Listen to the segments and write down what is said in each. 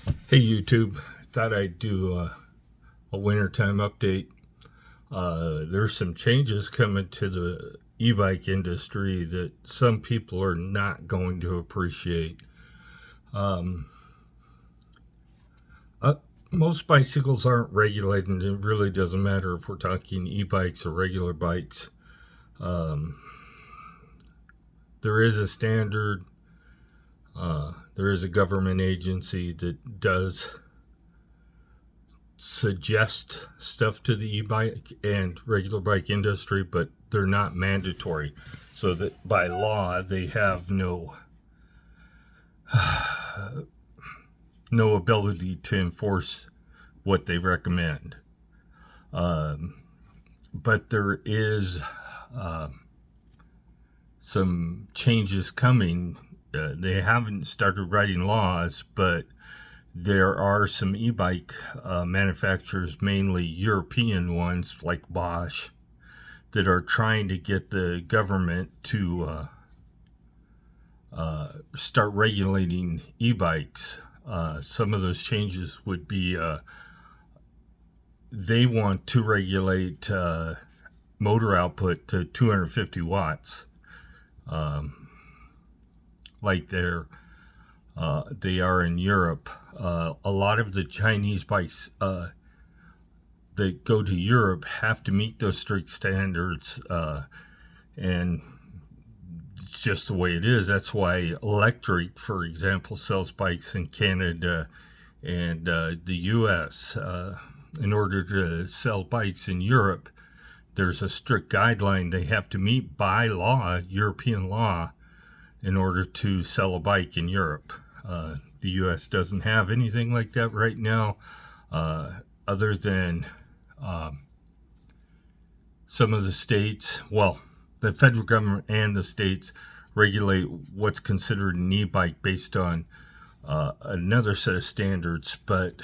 Hey YouTube, thought I'd do a wintertime update. There's some changes coming to the e-bike industry that some people are not going to appreciate. Um, uh, Most bicycles aren't regulated, and it really doesn't matter if we're talking e-bikes or regular bikes. Um, there is a standard, there is a government agency that does suggest stuff to the e-bike and regular bike industry, but they're not mandatory. So that by law they have no ability to enforce what they recommend. Um, but there is some changes coming. They haven't started writing laws, but there are some e-bike manufacturers, mainly European ones like Bosch, that are trying to get the government to start regulating e-bikes. Some of those changes would be they want to regulate motor output to 250 watts, like they are in Europe. A lot of the Chinese bikes that go to Europe have to meet those strict standards, and it's just the way it is. That's why Electric, for example, sells bikes in Canada and the U.S. In order to sell bikes in Europe, there's a strict guideline they have to meet by law, European law, in order to sell a bike in Europe. The U.S. doesn't have anything like that right now, other than some of the states, well, the federal government and the states regulate what's considered an e-bike based on another set of standards, but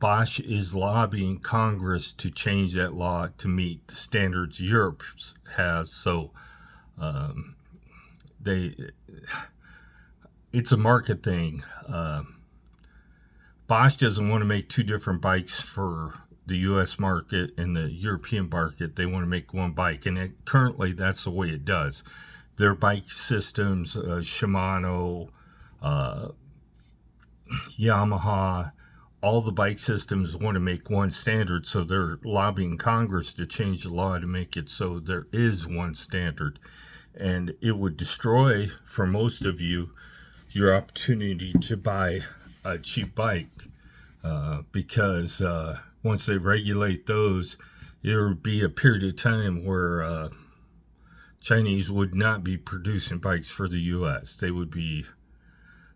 Bosch is lobbying Congress to change that law to meet the standards Europe has. So they, it's a market thing. Bosch doesn't want to make two different bikes for the U.S. market and the European market. They want to make one bike, and currently that's the way it does. Their bike systems, Shimano, Yamaha, all the bike systems want to make one standard, so they're lobbying Congress to change the law to make it so there is one standard. And it would destroy, for most of you, your opportunity to buy a cheap bike, because once they regulate those, there would be a period of time where Chinese would not be producing bikes for the U.S. They would be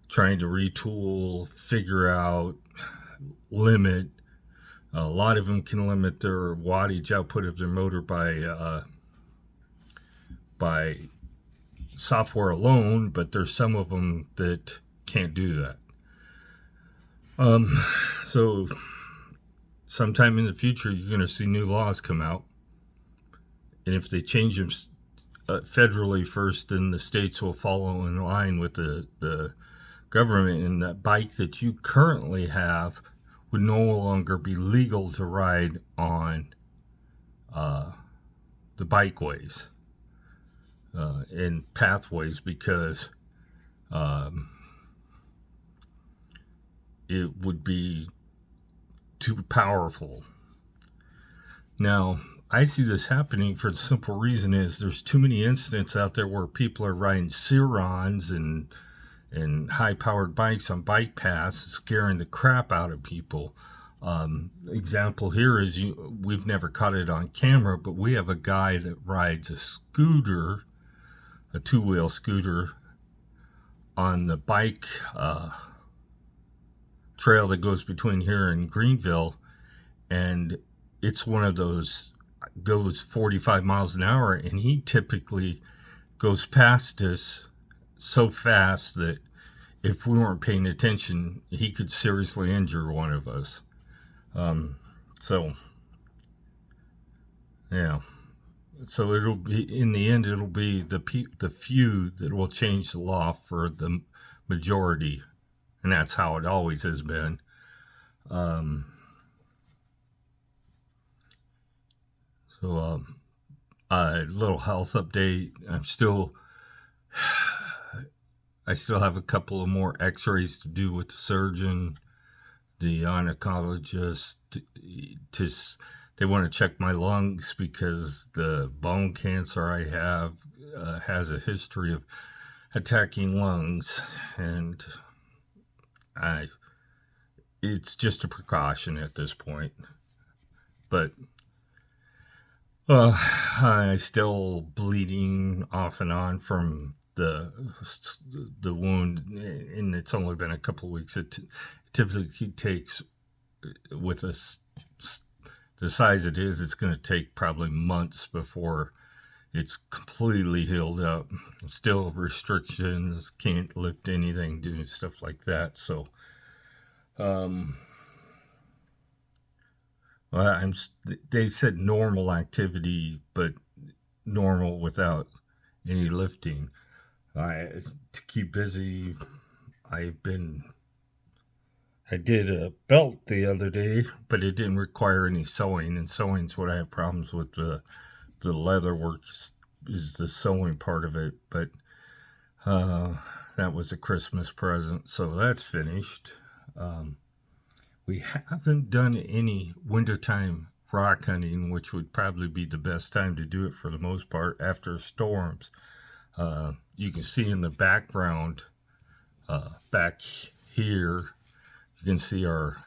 trying to retool, figure out, limit. A lot of them can limit their wattage output of their motor by software alone, but there's some of them that can't do that. So sometime in the future, you're going to see new laws come out, and if they change them federally first, then the states will follow in line with the government, and that bike that you currently have would no longer be legal to ride on the bikeways and pathways, because it would be too powerful. Now, I see this happening for the simple reason is there's too many incidents out there where people are riding Cirons and high-powered bikes on bike paths, scaring the crap out of people. Example here is we've never caught it on camera, but we have a guy that rides a scooter, a two-wheel scooter, on the bike trail that goes between here and Greenville, and it's one of those goes 45 miles an hour, and he typically goes past us so fast that if we weren't paying attention, he could seriously injure one of us. So yeah, so it'll be, in the end, it'll be the few that will change the law for the majority. and that's how it always has been. Um, so, a little health update. I still have a couple of more X-rays to do with the surgeon, the oncologist. They want to check my lungs because the bone cancer I have has a history of attacking lungs, and it's just a precaution at this point. But I'm still bleeding off and on from the wound, and it's only been a couple of weeks. It typically takes, with the size it is, it's going to take probably months before it's completely healed up. Still restrictions, can't lift anything, do stuff like that. So, they said normal activity, but normal without any lifting. To keep busy, I did a belt the other day, but it didn't require any sewing, and sewing's what I have problems with. The leather work is the sewing part of it, but that was a Christmas present, so that's finished. We haven't done any wintertime rock hunting, which would probably be the best time to do it for the most part after storms. You can see in the background, back here, you can see our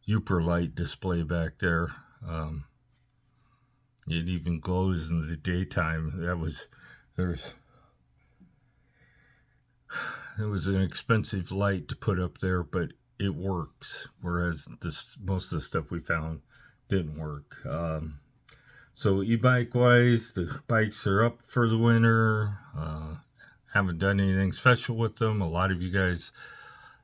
Uper light display back there. It even glows in the daytime. It was an expensive light to put up there, but it works. Whereas most of the stuff we found didn't work. So e-bike wise, the bikes are up for the winter. Haven't done anything special with them. A lot of you guys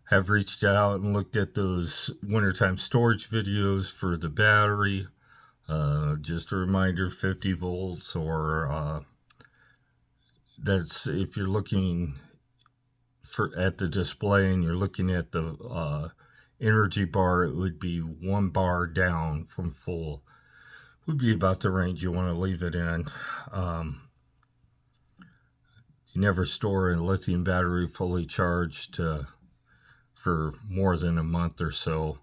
have reached out and looked at those wintertime storage videos for the battery. Just a reminder, 50 volts, or that's if you're looking at the display and you're looking at the energy bar, it would be 1 bar down from full. Would be about the range you want to leave it in. You never store a lithium battery fully charged for more than a month or so.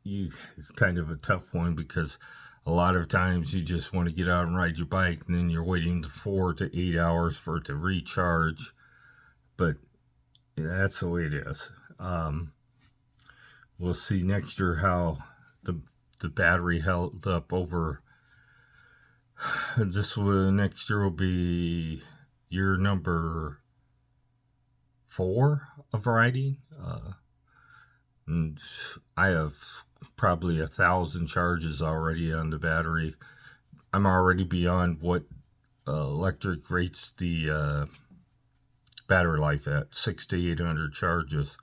It's kind of a tough one because a lot of times you just want to get out and ride your bike, and then you're waiting 4 to 8 hours for it to recharge. But that's the way it is. We'll see next year how the battery held up over. Next year will be year number 4 of riding. And I have probably 1,000 charges already on the battery. I'm already beyond what electric rates the battery life at, 600 to 800 charges.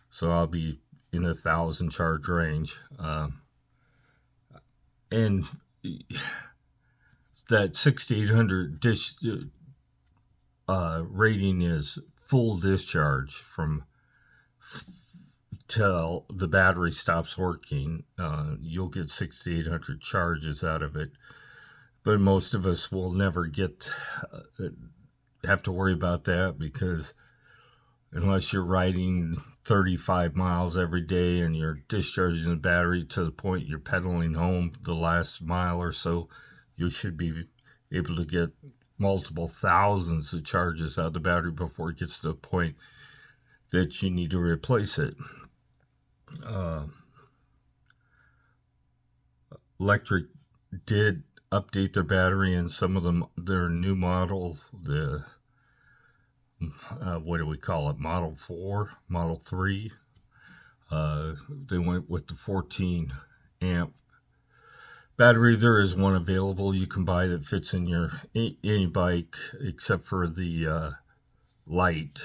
So I'll be in the 1,000 charge range. And that 6,800 rating is full discharge from till the battery stops working. You'll get 6,800 charges out of it, but most of us will never have to worry about that, because unless you're riding 35 miles every day and you're discharging the battery to the point you're pedaling home the last mile or so, you should be able to get multiple thousands of charges out of the battery before it gets to the point that you need to replace it. Electric did update their battery in some of their new models. What do we call it? Model 4, Model 3. They went with the 14 amp battery. There is one available you can buy that fits in any bike except for the light.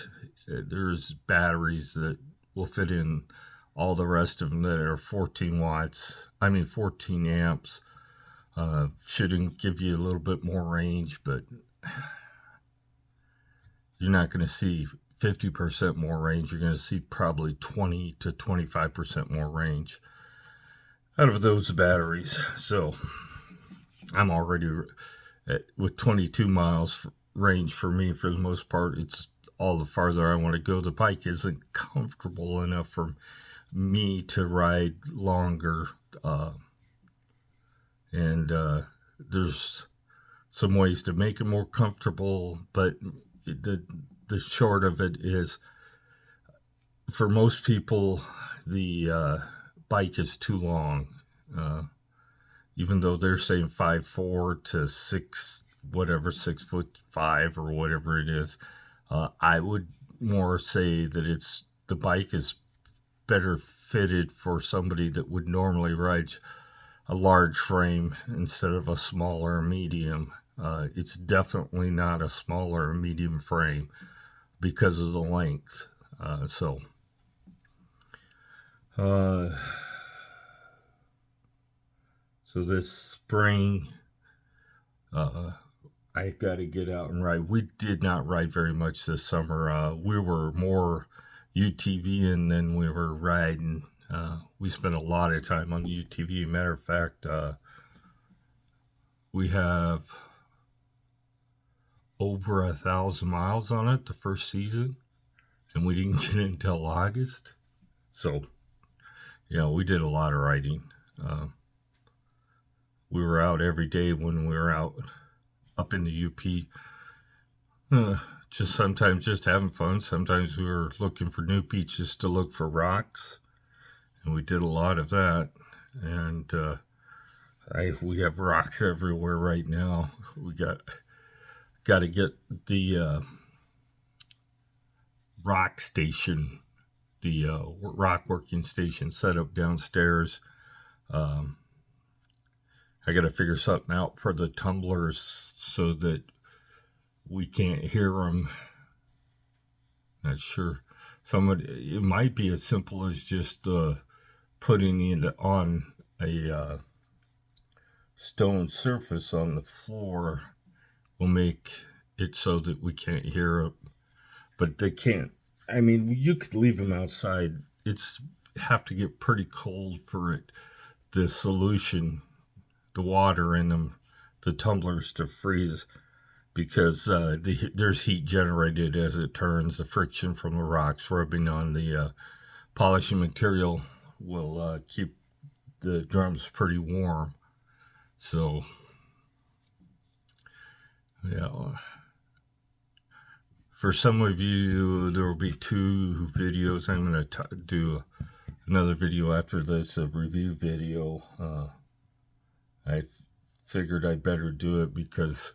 There's batteries that will fit in all the rest of them that are 14 amps. Shouldn't give you a little bit more range, but you're not going to see 50% more range. You're going to see probably 20 to 25% more range out of those batteries. So I'm already with 22 miles range for me. For the most part, it's all the farther I want to go. The bike isn't comfortable enough for me to ride longer, and there's some ways to make it more comfortable, but the short of it is, for most people, the bike is too long. Even though they're saying 5'4" to 6'5" or whatever it is, I would more say that the bike is better fitted for somebody that would normally ride a large frame instead of a smaller medium. It's definitely not a smaller or medium frame because of the length. So this spring, I got to get out and ride. We did not ride very much this summer. We were more UTVing than we were riding. We spent a lot of time on the UTV. Matter of fact, we have over 1,000 miles on it the first season, and we didn't get it until August. So, we did a lot of riding. We were out every day when we were out up in the UP. Sometimes just having fun. Sometimes we were looking for new beaches to look for rocks, and we did a lot of that. And we have rocks everywhere right now. We got to get the rock station, the rock working station set up downstairs. I got to figure something out for the tumblers so that we can't hear them. Not sure. It might be as simple as just putting it on a stone surface on the floor will make it so that we can't hear it. But they can't. I mean, you could leave them outside. It's have to get pretty cold for the solution, the water in them, the tumblers to freeze, because there's heat generated as it turns. The friction from the rocks rubbing on the polishing material will keep the drums pretty warm. So, for some of you, there will be 2 videos. I'm going to do another video after this, a review video. I figured I'd better do it because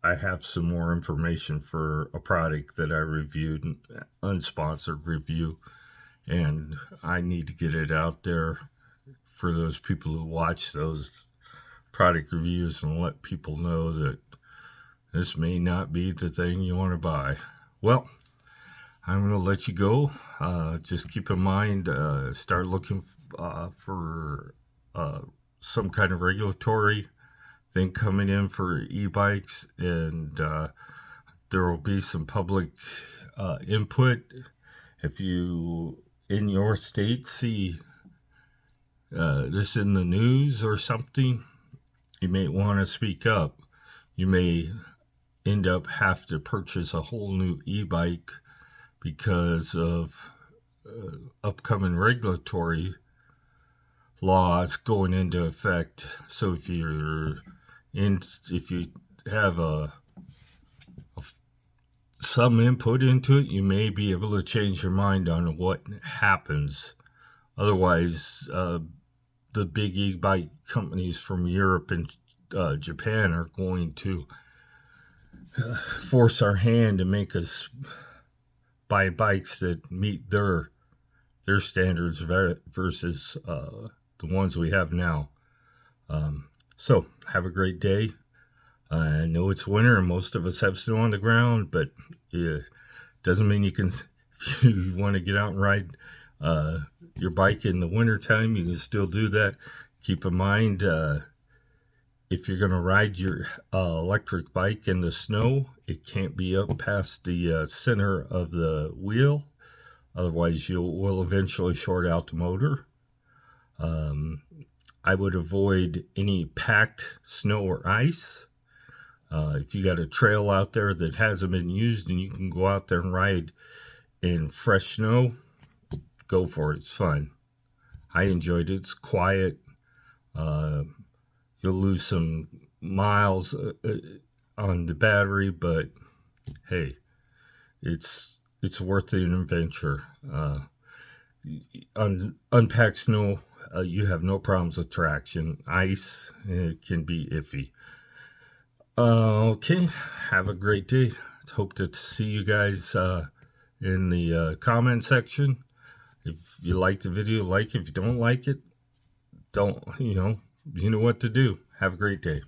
I have some more information for a product that I reviewed, an unsponsored review, and I need to get it out there for those people who watch those product reviews and let people know that this may not be the thing you want to buy. Well, I'm going to let you go. Just keep in mind, start looking for some kind of regulatory thing coming in for e-bikes, and there will be some public input. If you, in your state, see this in the news or something, you may want to speak up. You may end up have to purchase a whole new e-bike because of upcoming regulatory laws going into effect. So if you have some input into it, you may be able to change your mind on what happens. Otherwise, the big e-bike companies from Europe and Japan are going to force our hand to make us buy bikes that meet their standards versus the ones we have now. So have a great day. I know it's winter and most of us have snow on the ground, but it doesn't mean you can. If you want to get out and ride your bike in the wintertime, you can still do that. Keep in mind, if you're going to ride your electric bike in the snow, it can't be up past the center of the wheel. Otherwise, you will eventually short out the motor. I would avoid any packed snow or ice. If you got a trail out there that hasn't been used and you can go out there and ride in fresh snow, go for it. It's fun. I enjoyed it. It's quiet. You'll lose some miles on the battery, but hey, it's worth an adventure. Unpacked snow, you have no problems with traction. Ice, it can be iffy. Okay, have a great day. Hope to see you guys in the comment section. If you like the video, like it. If you don't like it, don't, you know what to do. Have a great day.